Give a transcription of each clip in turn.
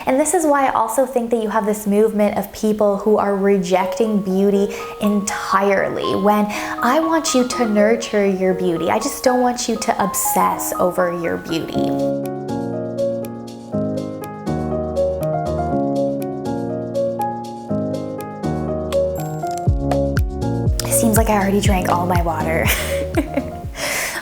And this is why I also think that you have this movement of people who are rejecting beauty entirely, when I want you to nurture your beauty. I just don't want you to obsess over your beauty. Seems like I already drank all my water.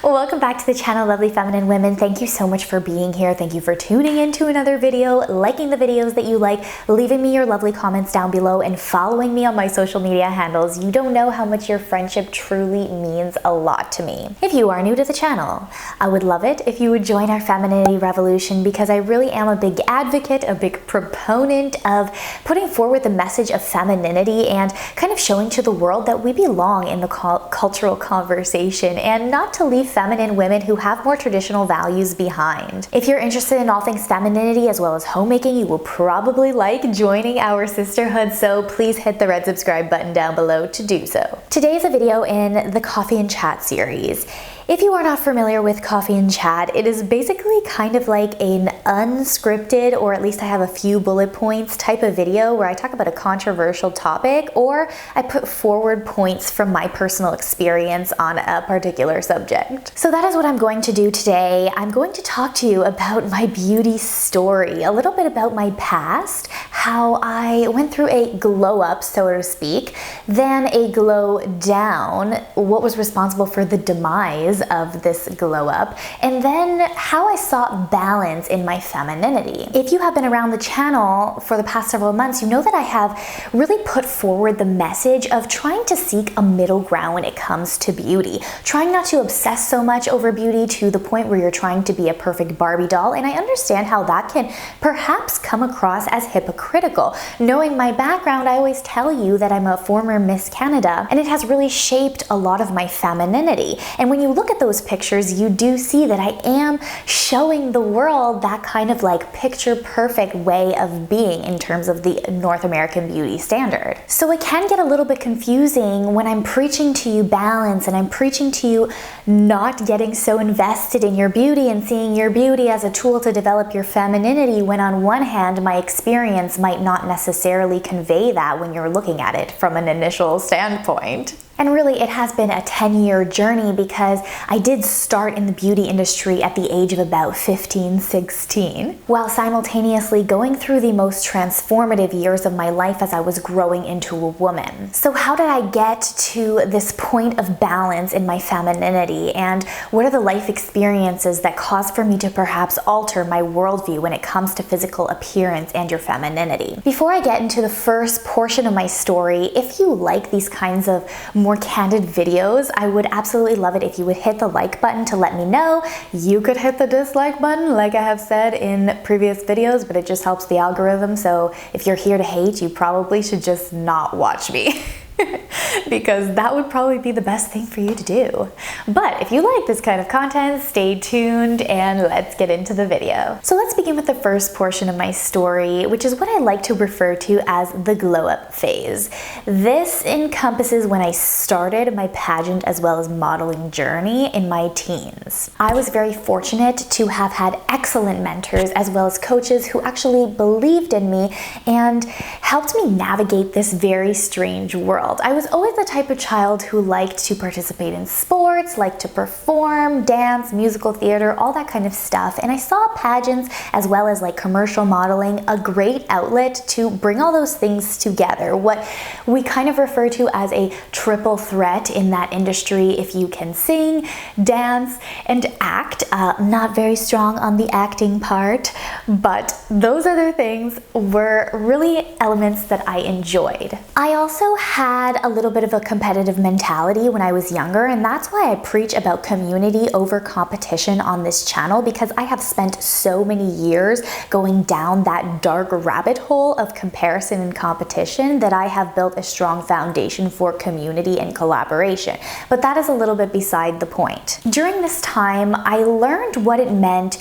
Well, welcome back to the channel, lovely feminine women. Thank you so much for being here. Thank you for tuning into another video, liking the videos that you like, leaving me your lovely comments down below, and following me on my social media handles. You don't know how much your friendship truly means a lot to me. If you are new to the channel, I would love it if you would join our femininity revolution, because I really am a big advocate, a big proponent of putting forward the message of femininity and kind of showing to the world that we belong in the cultural conversation, and not to leave feminine women who have more traditional values behind. If you're interested in all things femininity as well as homemaking, you will probably like joining our sisterhood, so please hit the red subscribe button down below to do so. Today is a video in the Coffee and Chat series. If you are not familiar with Coffee and Chat, it is basically kind of like an unscripted, or at least I have a few bullet points type of video where I talk about a controversial topic, or I put forward points from my personal experience on a particular subject. So that is what I'm going to do today. I'm going to talk to you about my beauty story, a little bit about my past, how I went through a glow up, so to speak, then a glow down, what was responsible for the demise of this glow up, and then how I sought balance in my femininity. If you have been around the channel for the past several months, you know that I have really put forward the message of trying to seek a middle ground when it comes to beauty, trying not to obsess so much over beauty to the point where you're trying to be a perfect Barbie doll. And I understand how that can perhaps come across as hypocritical. Knowing my background, I always tell you that I'm a former Miss Canada, and it has really shaped a lot of my femininity. And when you look at those pictures, you do see that I am showing the world that kind of like picture perfect way of being in terms of the North American beauty standard. So it can get a little bit confusing when I'm preaching to you balance, and I'm preaching to you not getting so invested in your beauty and seeing your beauty as a tool to develop your femininity, when on one hand my experience might not necessarily convey that when you're looking at it from an initial standpoint. And really, it has been a 10-year journey, because I did start in the beauty industry at the age of about 15, 16, while simultaneously going through the most transformative years of my life as I was growing into a woman. So how did I get to this point of balance in my femininity, and what are the life experiences that caused for me to perhaps alter my worldview when it comes to physical appearance and your femininity? Before I get into the first portion of my story, if you like these kinds of more candid videos, I would absolutely love it if you would hit the like button to let me know. You could hit the dislike button like I have said in previous videos, but it just helps the algorithm. So if you're here to hate, you probably should just not watch me. Because that would probably be the best thing for you to do. But if you like this kind of content, stay tuned and let's get into the video. So let's begin with the first portion of my story, which is what I like to refer to as the glow up phase. This encompasses when I started my pageant as well as modeling journey in my teens. I was very fortunate to have had excellent mentors as well as coaches who actually believed in me and helped me navigate this very strange world. I was always the type of child who liked to participate in sports, liked to perform, dance, musical theater, all that kind of stuff. And I saw pageants as well as like commercial modeling a great outlet to bring all those things together. What we kind of refer to as a triple threat in that industry. If you can sing, dance, and act, not very strong on the acting part, but those other things were really elements that I enjoyed. I also had a little bit of a competitive mentality when I was younger, and that's why I preach about community over competition on this channel, because I have spent so many years going down that dark rabbit hole of comparison and competition that I have built a strong foundation for community and collaboration. But that is a little bit beside the point. During this time, I learned what it meant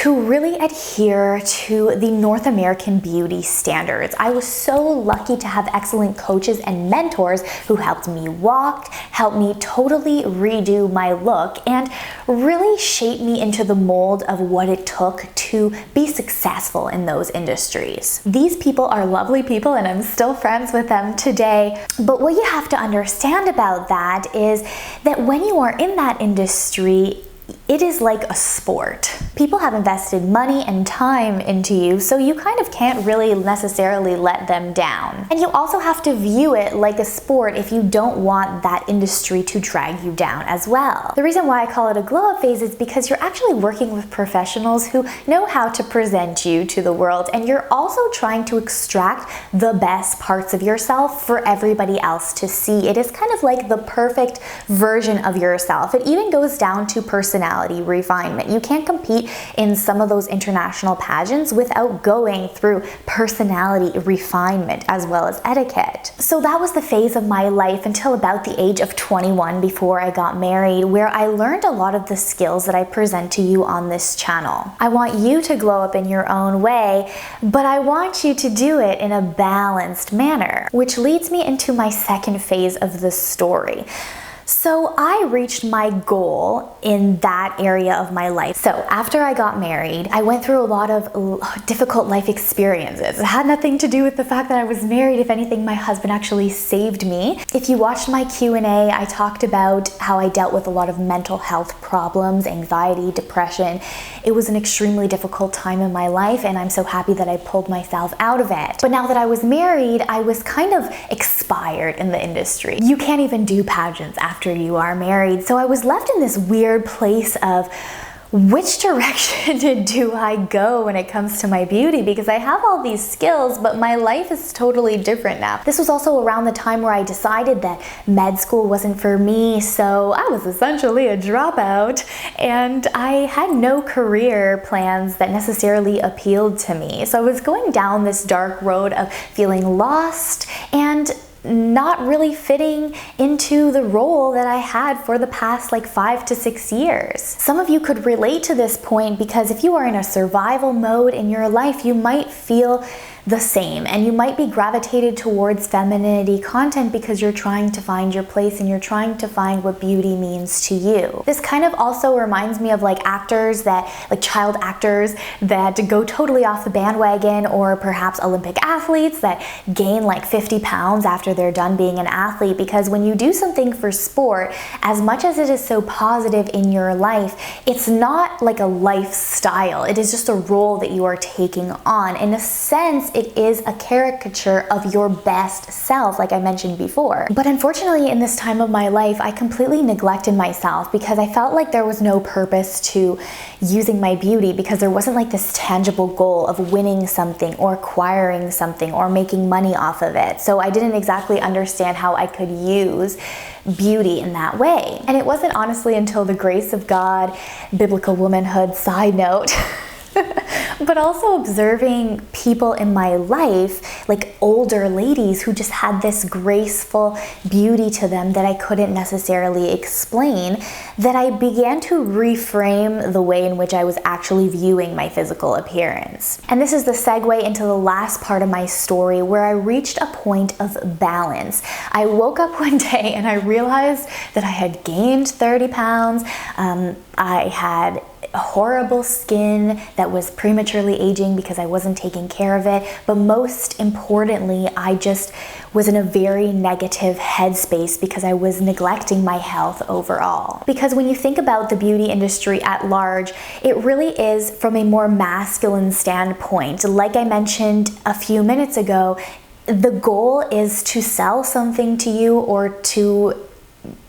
to really adhere to the North American beauty standards. I was so lucky to have excellent coaches and mentors who helped me walk, helped me totally redo my look, and really shape me into the mold of what it took to be successful in those industries. These people are lovely people and I'm still friends with them today. But what you have to understand about that is that when you are in that industry, it is like a sport. People have invested money and time into you, so you kind of can't really necessarily let them down. And you also have to view it like a sport if you don't want that industry to drag you down as well. The reason why I call it a glow up phase is because you're actually working with professionals who know how to present you to the world, and you're also trying to extract the best parts of yourself for everybody else to see. It is kind of like the perfect version of yourself. It even goes down to personality refinement. You can't compete in some of those international pageants without going through personality refinement as well as etiquette. So that was the phase of my life until about the age of 21 before I got married, where I learned a lot of the skills that I present to you on this channel. I want you to glow up in your own way, but I want you to do it in a balanced manner, which leads me into my second phase of the story. So I reached my goal in that area of my life. So after I got married, I went through a lot of difficult life experiences. It had nothing to do with the fact that I was married. If anything, my husband actually saved me. If you watched my Q&A, I talked about how I dealt with a lot of mental health problems, anxiety, depression. It was an extremely difficult time in my life, and I'm so happy that I pulled myself out of it. But now that I was married, I was kind of expired in the industry. You can't even do pageants after you are married. So I was left in this weird place of which direction do I go when it comes to my beauty, because I have all these skills, but my life is totally different now. This was also around the time where I decided that med school wasn't for me, so I was essentially a dropout, and I had no career plans that necessarily appealed to me. So I was going down this dark road of feeling lost and not really fitting into the role that I had for the past like 5 to 6 years. Some of you could relate to this point because if you are in a survival mode in your life, you might feel the same, and you might be gravitated towards femininity content because you're trying to find your place and you're trying to find what beauty means to you. This kind of also reminds me of like actors that, like child actors that go totally off the bandwagon, or perhaps Olympic athletes that gain like 50 pounds after they're done being an athlete, because when you do something for sport, as much as it is so positive in your life, it's not like a lifestyle. It is just a role that you are taking on. In a sense, it is a caricature of your best self, like I mentioned before. But unfortunately, in this time of my life, I completely neglected myself because I felt like there was no purpose to using my beauty, because there wasn't like this tangible goal of winning something or acquiring something or making money off of it. So I didn't exactly understand how I could use beauty in that way. And it wasn't honestly until the grace of God, biblical womanhood side note, but also observing people in my life, like older ladies who just had this graceful beauty to them that I couldn't necessarily explain, that I began to reframe the way in which I was actually viewing my physical appearance. And this is the segue into the last part of my story, where I reached a point of balance. I woke up one day and I realized that I had gained 30 pounds. I had horrible skin that was prematurely aging because I wasn't taking care of it. But most importantly, I just was in a very negative headspace because I was neglecting my health overall. Because when you think about the beauty industry at large, it really is from a more masculine standpoint. Like I mentioned a few minutes ago, the goal is to sell something to you or to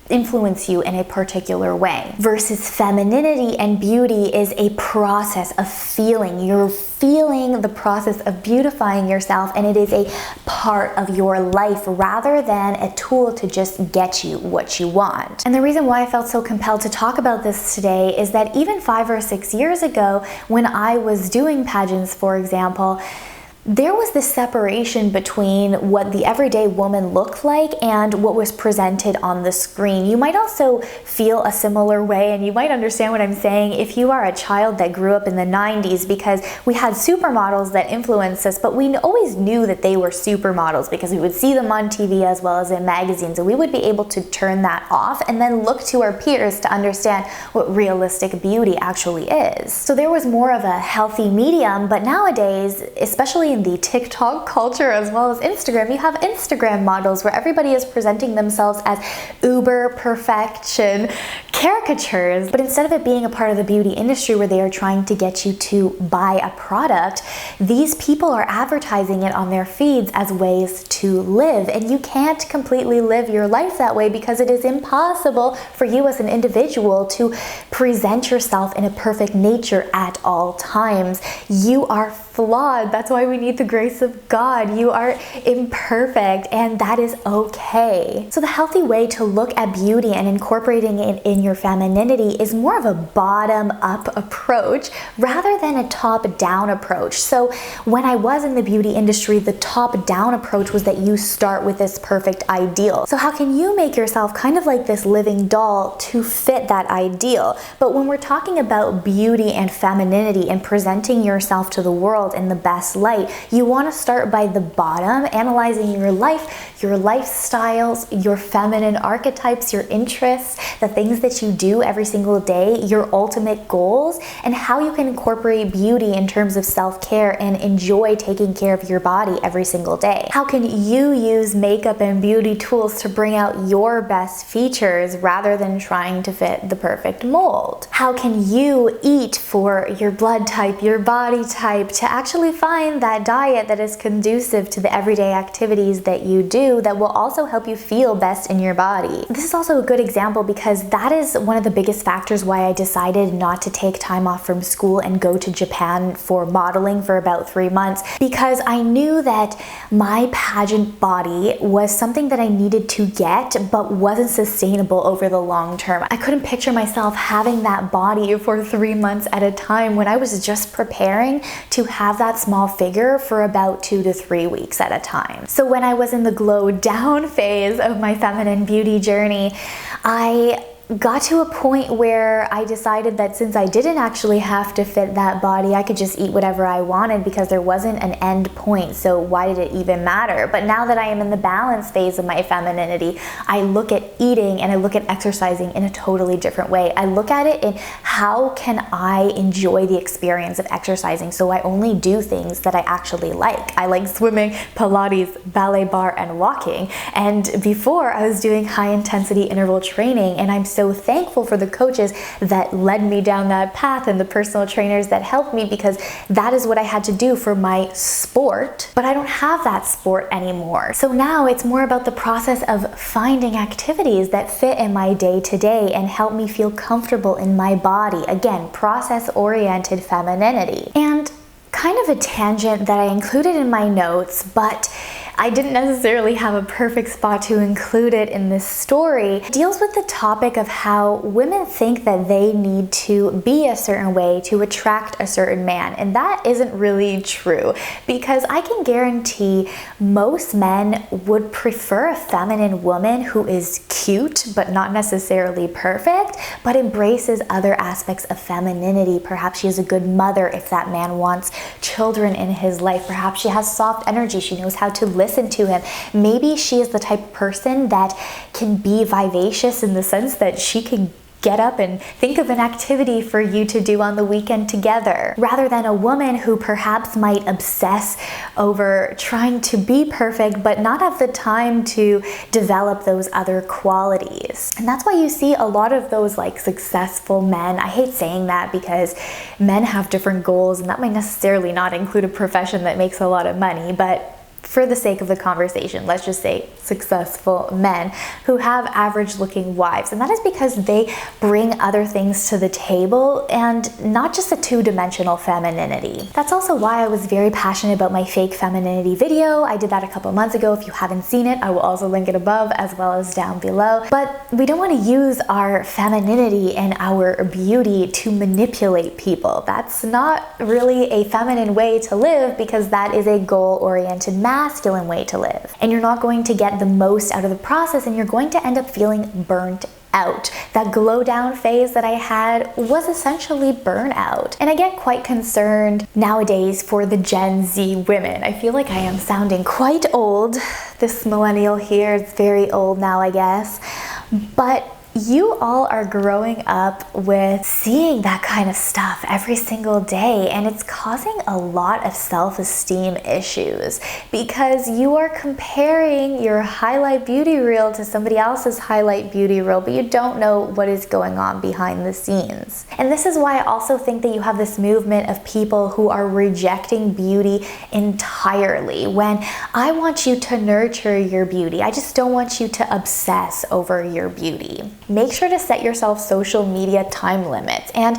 influence you in a particular way, versus femininity and beauty is a process of feeling. You're feeling the process of beautifying yourself, and it is a part of your life rather than a tool to just get you what you want. And the reason why I felt so compelled to talk about this today is that even 5 or 6 years ago, when I was doing pageants, for example, there was this separation between what the everyday woman looked like and what was presented on the screen. You might also feel a similar way, and you might understand what I'm saying if you are a child that grew up in the 90s, because we had supermodels that influenced us, but we always knew that they were supermodels because we would see them on TV as well as in magazines, and we would be able to turn that off and then look to our peers to understand what realistic beauty actually is. So there was more of a healthy medium, but nowadays, especially in the TikTok culture as well as Instagram, you have Instagram models where everybody is presenting themselves as uber perfection caricatures. But instead of it being a part of the beauty industry where they are trying to get you to buy a product, these people are advertising it on their feeds as ways to live. And you can't completely live your life that way because it is impossible for you as an individual to present yourself in a perfect nature at all times. You are flawed. That's why we need the grace of God. You are imperfect, and that is okay. So the healthy way to look at beauty and incorporating it in your femininity is more of a bottom-up approach rather than a top-down approach. So when I was in the beauty industry, the top-down approach was that you start with this perfect ideal. So how can you make yourself kind of like this living doll to fit that ideal? But when we're talking about beauty and femininity and presenting yourself to the world in the best light, you want to start by the bottom, analyzing your life, your lifestyles, your feminine archetypes, your interests, the things that you do every single day, your ultimate goals, and how you can incorporate beauty in terms of self-care and enjoy taking care of your body every single day. How can you use makeup and beauty tools to bring out your best features rather than trying to fit the perfect mold? How can you eat for your blood type, your body type, to actually find that diet that is conducive to the everyday activities that you do that will also help you feel best in your body? This is also a good example because that is one of the biggest factors why I decided not to take time off from school and go to Japan for modeling for about 3 months, because I knew that my pageant body was something that I needed to get but wasn't sustainable over the long term. I couldn't picture myself having that body for 3 months at a time when I was just preparing to have that small figure for about 2 to 3 weeks at a time. So when I was in the glow down phase of my feminine beauty journey, I got to a point where I decided that since I didn't actually have to fit that body, I could just eat whatever I wanted because there wasn't an end point, so why did it even matter? But now that I am in the balance phase of my femininity, I look at eating and I look at exercising in a totally different way. I look at it in how can I enjoy the experience of exercising, so I only do things that I actually like. I like swimming, Pilates, ballet bar, and walking. And before I was doing high intensity interval training, and I'm so thankful for the coaches that led me down that path and the personal trainers that helped me, because that is what I had to do for my sport, but I don't have that sport anymore. So now it's more about the process of finding activities that fit in my day-to-day and help me feel comfortable in my body. Again, process-oriented femininity. And kind of a tangent that I included in my notes, but I didn't necessarily have a perfect spot to include it in this story, deals with the topic of how women think that they need to be a certain way to attract a certain man. And that isn't really true, because I can guarantee most men would prefer a feminine woman who is cute, but not necessarily perfect, but embraces other aspects of femininity. Perhaps she is a good mother if that man wants children in his life. Perhaps she has soft energy. She knows how to listen to him. Maybe she is the type of person that can be vivacious in the sense that she can get up and think of an activity for you to do on the weekend together, rather than a woman who perhaps might obsess over trying to be perfect but not have the time to develop those other qualities. And that's why you see a lot of those like successful men. I hate saying that because men have different goals, and that might necessarily not include a profession that makes a lot of money, but for the sake of the conversation, let's just say successful men who have average looking wives. And that is because they bring other things to the table and not just a two-dimensional femininity. That's also why I was very passionate about my fake femininity video. I did that a couple months ago. If you haven't seen it, I will also link it above as well as down below. But we don't want to use our femininity and our beauty to manipulate people. That's not really a feminine way to live, because that is a goal-oriented masculine way to live. And you're not going to get the most out of the process, and you're going to end up feeling burnt out. That glow down phase that I had was essentially burnout. And I get quite concerned nowadays for the Gen Z women. I feel like I am sounding quite old. This millennial here is very old now, I guess. But you all are growing up with seeing that kind of stuff every single day, and it's causing a lot of self-esteem issues because you are comparing your highlight beauty reel to somebody else's highlight beauty reel, but you don't know what is going on behind the scenes. And this is why I also think that you have this movement of people who are rejecting beauty entirely, when I want you to nurture your beauty. I just don't want you to obsess over your beauty. Make sure to set yourself social media time limits. And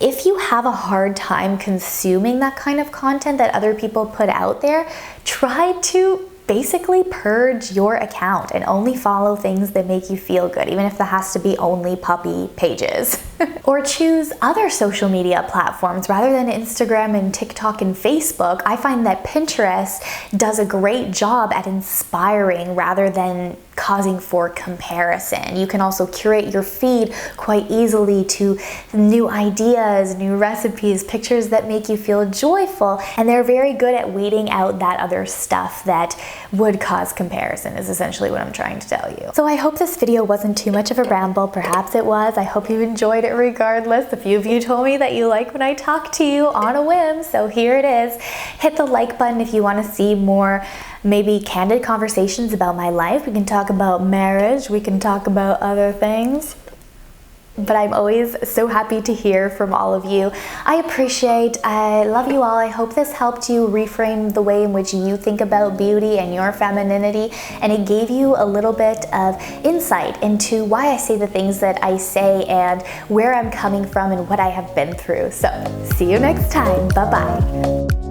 if you have a hard time consuming that kind of content that other people put out there, try to basically purge your account and only follow things that make you feel good, even if that has to be only puppy pages. Or choose other social media platforms rather than Instagram and TikTok and Facebook. I find that Pinterest does a great job at inspiring rather than causing for comparison. You can also curate your feed quite easily to new ideas, new recipes, pictures that make you feel joyful, and they're very good at weeding out that other stuff that would cause comparison, is essentially what I'm trying to tell you. So I hope this video wasn't too much of a ramble. Perhaps it was. I hope you enjoyed it regardless. A few of you told me that you like when I talk to you on a whim, so here it is. Hit the like button if you want to see more maybe candid conversations about my life. We can talk about marriage, we can talk about other things. But I'm always so happy to hear from all of you. I love you all. I hope this helped you reframe the way in which you think about beauty and your femininity, and it gave you a little bit of insight into why I say the things that I say and where I'm coming from and what I have been through. So, see you next time. Bye-bye.